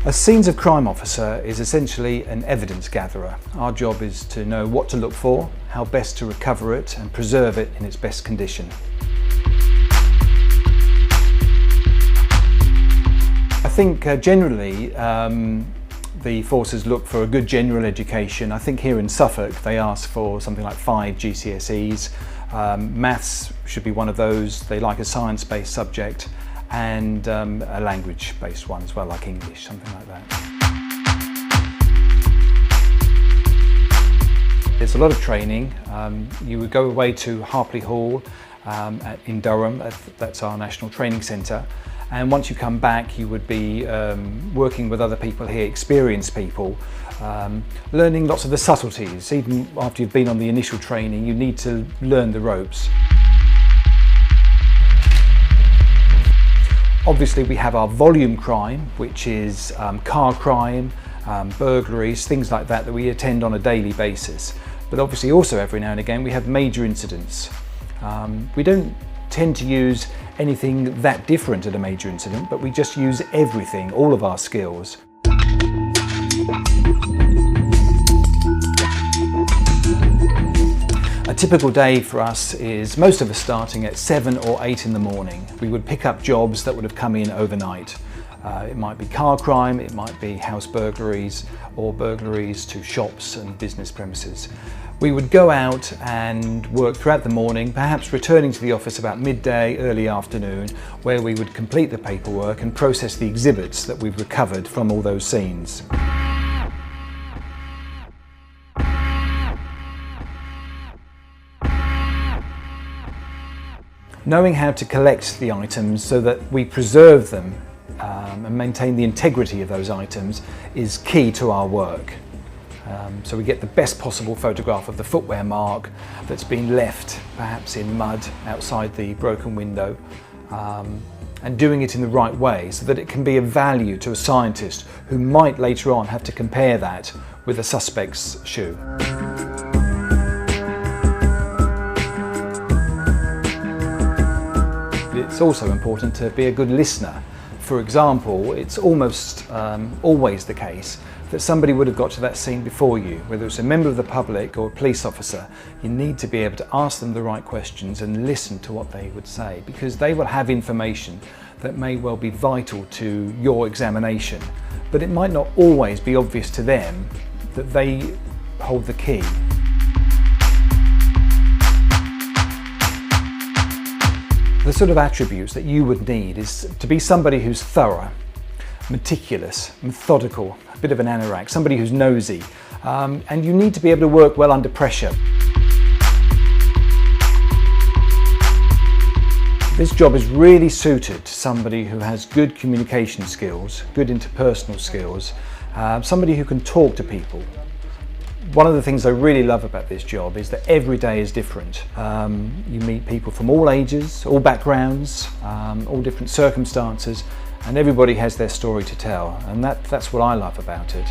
A scenes of crime officer is essentially an evidence gatherer. Our job is to know what to look for, how best to recover it and preserve it in its best condition. I think generally the forces look for a good general education. I think here in Suffolk they ask for something like 5 GCSEs. Maths should be one of those. They like a science-based subject and a language-based one as well, like English, something like that. There's a lot of training. You would go away to Harpley Hall in Durham, that's our national training centre, and once you come back you would be working with other people here, experienced people, learning lots of the subtleties. Even after you've been on the initial training, you need to learn the ropes. Obviously we have our volume crime, which is car crime, burglaries, things like that we attend on a daily basis. But obviously also every now and again we have major incidents. We don't tend to use anything that different at a major incident, but we just use everything, all of our skills. A typical day for us is most of us starting at 7 or 8 in the morning. We would pick up jobs that would have come in overnight. It might be car crime, it might be house burglaries or burglaries to shops and business premises. We would go out and work throughout the morning, perhaps returning to the office about midday, early afternoon, where we would complete the paperwork and process the exhibits that we've recovered from all those scenes. Knowing how to collect the items so that we preserve them and maintain the integrity of those items is key to our work. So we get the best possible photograph of the footwear mark that's been left perhaps in mud outside the broken window, and doing it in the right way so that it can be of value to a scientist who might later on have to compare that with a suspect's shoe. It's also important to be a good listener. For example, it's almost always the case that somebody would have got to that scene before you, whether it's a member of the public or a police officer. You need to be able to ask them the right questions and listen to what they would say, because they will have information that may well be vital to your examination, but it might not always be obvious to them that they hold the key. The sort of attributes that you would need is to be somebody who's thorough, meticulous, methodical, a bit of an anorak, somebody who's nosy, and you need to be able to work well under pressure. This job is really suited to somebody who has good communication skills, good interpersonal skills, somebody who can talk to people. One of the things I really love about this job is that every day is different. You meet people from all ages, all backgrounds, all different circumstances, and everybody has their story to tell, and that's what I love about it.